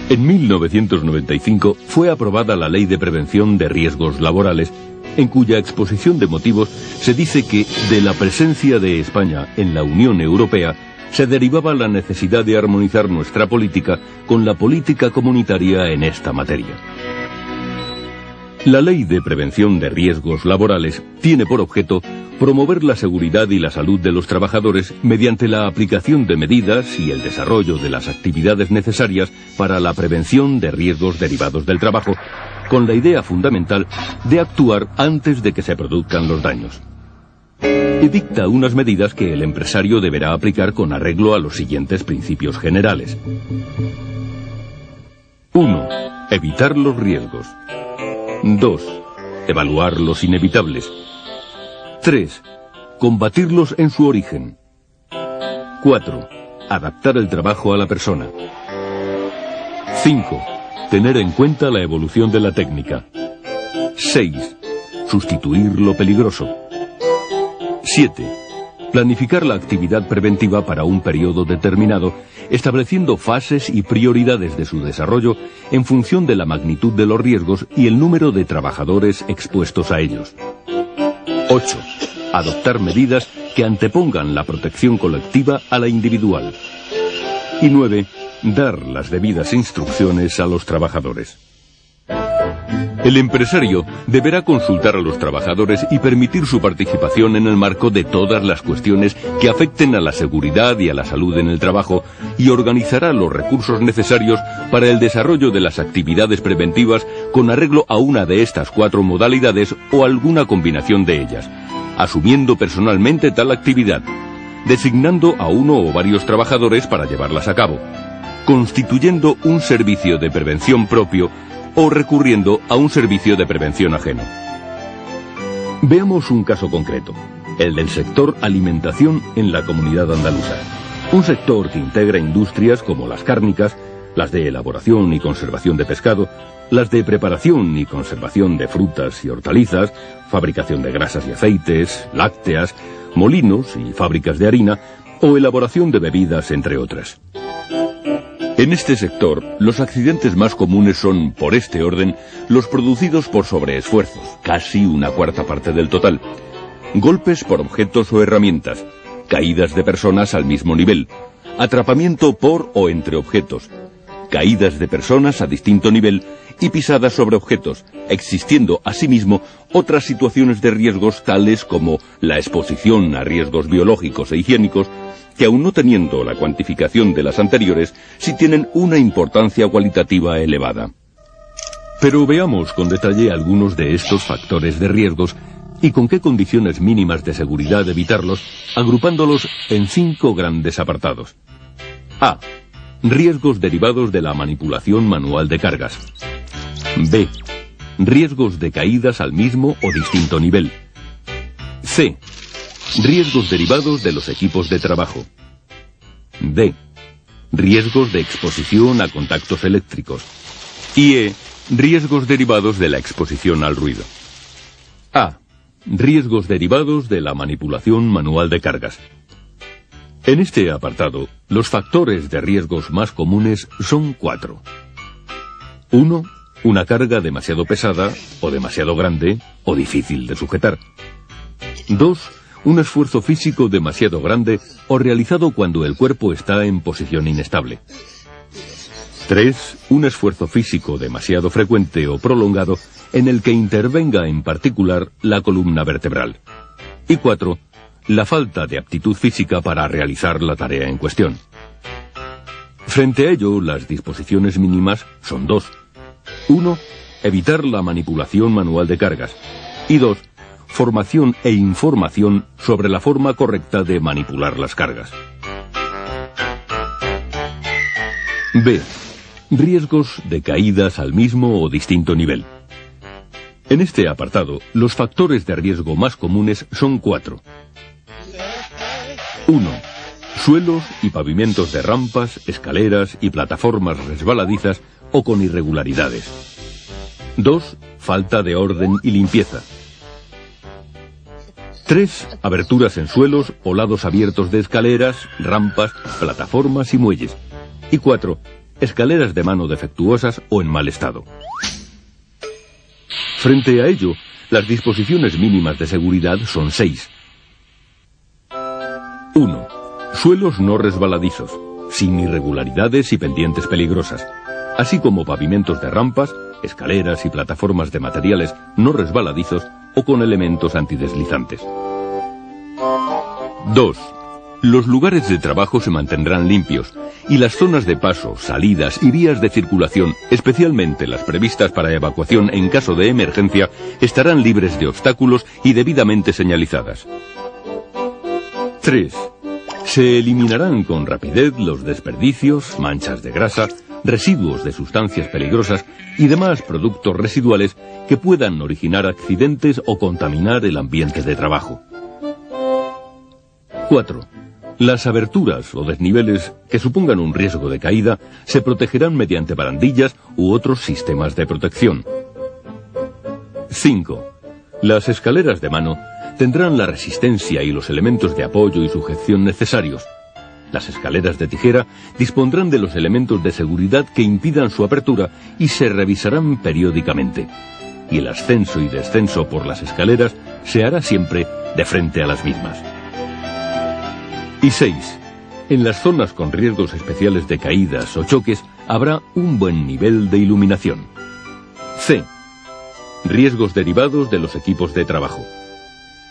En 1995 fue aprobada la Ley de Prevención de Riesgos Laborales, en cuya exposición de motivos se dice que de la presencia de España en la Unión Europea se derivaba la necesidad de armonizar nuestra política con la política comunitaria en esta materia. La Ley de Prevención de Riesgos Laborales tiene por objeto promover la seguridad y la salud de los trabajadores mediante la aplicación de medidas y el desarrollo de las actividades necesarias para la prevención de riesgos derivados del trabajo, con la idea fundamental de actuar antes de que se produzcan los daños. Y dicta unas medidas que el empresario deberá aplicar con arreglo a los siguientes principios generales. 1. Evitar los riesgos. 2. Evaluar los inevitables. 3. Combatirlos en su origen. 4. Adaptar el trabajo a la persona. 5. Tener en cuenta la evolución de la técnica. 6. Sustituir lo peligroso. 7. Planificar la actividad preventiva para un periodo determinado, estableciendo fases y prioridades de su desarrollo en función de la magnitud de los riesgos y el número de trabajadores expuestos a ellos. 8. Adoptar medidas que antepongan la protección colectiva a la individual. Y 9. Dar las debidas instrucciones a los trabajadores. El empresario deberá consultar a los trabajadores y permitir su participación en el marco de todas las cuestiones que afecten a la seguridad y a la salud en el trabajo y organizará los recursos necesarios para el desarrollo de las actividades preventivas con arreglo a una de estas 4 modalidades o alguna combinación de ellas, asumiendo personalmente tal actividad, designando a uno o varios trabajadores para llevarlas a cabo, constituyendo un servicio de prevención propio o recurriendo a un servicio de prevención ajeno. Veamos un caso concreto, el del sector alimentación en la comunidad andaluza. Un sector que integra industrias como las cárnicas, las de elaboración y conservación de pescado, las de preparación y conservación de frutas y hortalizas, fabricación de grasas y aceites, lácteas, molinos y fábricas de harina, o elaboración de bebidas, entre otras. En este sector, los accidentes más comunes son, por este orden, los producidos por sobreesfuerzos, casi una cuarta parte del total, golpes por objetos o herramientas, caídas de personas al mismo nivel, atrapamiento por o entre objetos, caídas de personas a distinto nivel y pisadas sobre objetos, existiendo asimismo otras situaciones de riesgos tales como la exposición a riesgos biológicos e higiénicos, que aun no teniendo la cuantificación de las anteriores, sí tienen una importancia cualitativa elevada. Pero veamos con detalle algunos de estos factores de riesgos y con qué condiciones mínimas de seguridad evitarlos, agrupándolos en 5 grandes apartados. A. Riesgos derivados de la manipulación manual de cargas. B. Riesgos de caídas al mismo o distinto nivel. C. Riesgos derivados de los equipos de trabajo. D. Riesgos de exposición a contactos eléctricos. Y E. Riesgos derivados de la exposición al ruido. A. Riesgos derivados de la manipulación manual de cargas. En este apartado, los factores de riesgos más comunes son 4. 1. Una carga demasiado pesada, o demasiado grande, o difícil de sujetar. 2. Un esfuerzo físico demasiado grande o realizado cuando el cuerpo está en posición inestable. 3. Un esfuerzo físico demasiado frecuente o prolongado en el que intervenga en particular la columna vertebral. Y 4. La falta de aptitud física para realizar la tarea en cuestión. Frente a ello, las disposiciones mínimas son 2. 1. Evitar la manipulación manual de cargas. Y 2. Formación e información sobre la forma correcta de manipular las cargas. B. Riesgos de caídas al mismo o distinto nivel. En este apartado, los factores de riesgo más comunes son 4. 1. Suelos y pavimentos de rampas, escaleras y plataformas resbaladizas o con irregularidades. 2. Falta de orden y limpieza. 3. Aberturas en suelos o lados abiertos de escaleras, rampas, plataformas y muelles. Y 4. escaleras de mano defectuosas o en mal estado. Frente a ello, las disposiciones mínimas de seguridad son 6. 1. Suelos no resbaladizos, sin irregularidades y pendientes peligrosas, así como pavimentos de rampas, escaleras y plataformas de materiales no resbaladizos o con elementos antideslizantes. 2. Los lugares de trabajo se mantendrán limpios y las zonas de paso, salidas y vías de circulación, especialmente las previstas para evacuación en caso de emergencia, estarán libres de obstáculos y debidamente señalizadas. 3. Se eliminarán con rapidez los desperdicios, manchas de grasa, residuos de sustancias peligrosas y demás productos residuales que puedan originar accidentes o contaminar el ambiente de trabajo. 4. Las aberturas o desniveles que supongan un riesgo de caída se protegerán mediante barandillas u otros sistemas de protección. 5. Las escaleras de mano tendrán la resistencia y los elementos de apoyo y sujeción necesarios. Las escaleras de tijera dispondrán de los elementos de seguridad que impidan su apertura y se revisarán periódicamente. Y el ascenso y descenso por las escaleras se hará siempre de frente a las mismas. Y 6. En las zonas con riesgos especiales de caídas o choques habrá un buen nivel de iluminación. C. Riesgos derivados de los equipos de trabajo.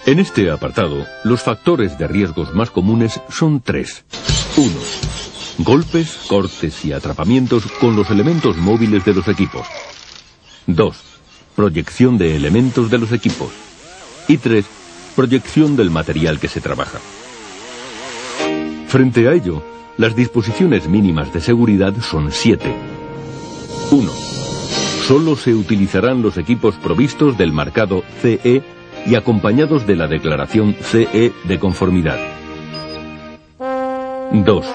En este apartado, los factores de riesgos más comunes son 3. 1. Golpes, cortes y atrapamientos con los elementos móviles de los equipos. 2. Proyección de elementos de los equipos. Y 3. Proyección del material que se trabaja. Frente a ello, las disposiciones mínimas de seguridad son 7. 1. Solo se utilizarán los equipos provistos del marcado CE y acompañados de la declaración CE de conformidad. 2.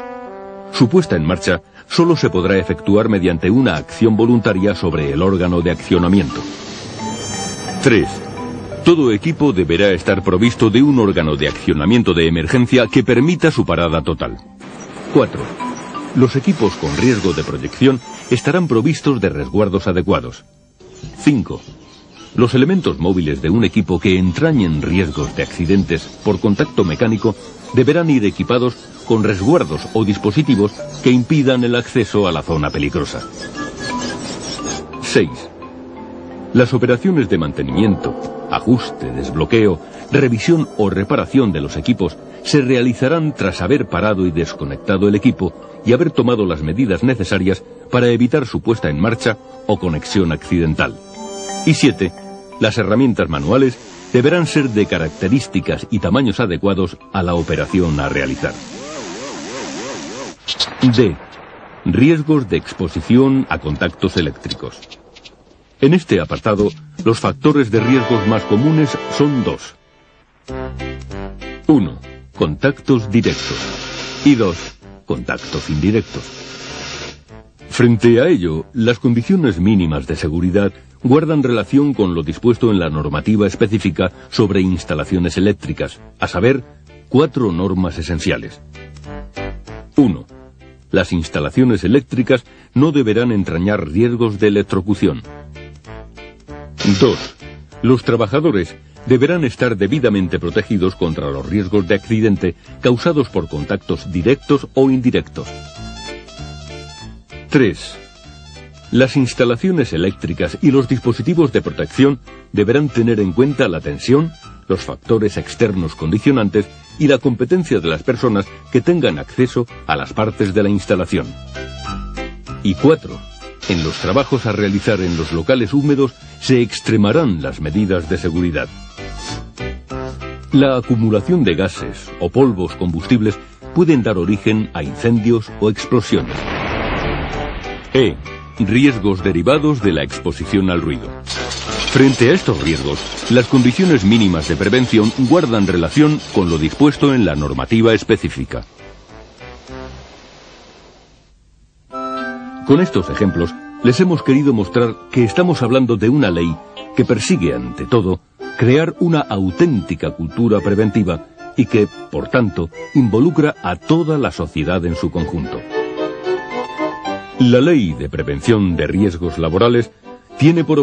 Su puesta en marcha solo se podrá efectuar mediante una acción voluntaria sobre el órgano de accionamiento. 3. Todo equipo deberá estar provisto de un órgano de accionamiento de emergencia que permita su parada total. 4. Los equipos con riesgo de proyección estarán provistos de resguardos adecuados. 5. Los elementos móviles de un equipo que entrañen riesgos de accidentes por contacto mecánico deberán ir equipados con resguardos o dispositivos que impidan el acceso a la zona peligrosa. 6. Las operaciones de mantenimiento, ajuste, desbloqueo, revisión o reparación de los equipos se realizarán tras haber parado y desconectado el equipo y haber tomado las medidas necesarias para evitar su puesta en marcha o conexión accidental. Y 7. Las herramientas manuales deberán ser de características y tamaños adecuados a la operación a realizar. D. Riesgos de exposición a contactos eléctricos. En este apartado, los factores de riesgos más comunes son 2. 1. Contactos directos. Y 2. Contactos indirectos. Frente a ello, las condiciones mínimas de seguridad guardan relación con lo dispuesto en la normativa específica sobre instalaciones eléctricas, a saber, 4 normas esenciales. 1. Las instalaciones eléctricas no deberán entrañar riesgos de electrocución. 2. Los trabajadores deberán estar debidamente protegidos contra los riesgos de accidente causados por contactos directos o indirectos. 3. Las instalaciones eléctricas y los dispositivos de protección deberán tener en cuenta la tensión, los factores externos condicionantes y la competencia de las personas que tengan acceso a las partes de la instalación. Y 4. En los trabajos a realizar en los locales húmedos se extremarán las medidas de seguridad. La acumulación de gases o polvos combustibles pueden dar origen a incendios o explosiones. E. Riesgos derivados de la exposición al ruido. Frente a estos riesgos, las condiciones mínimas de prevención guardan relación con lo dispuesto en la normativa específica. Con estos ejemplos, les hemos querido mostrar que estamos hablando de una ley que persigue, ante todo, crear una auténtica cultura preventiva y que, por tanto, involucra a toda la sociedad en su conjunto. La Ley de Prevención de Riesgos Laborales tiene por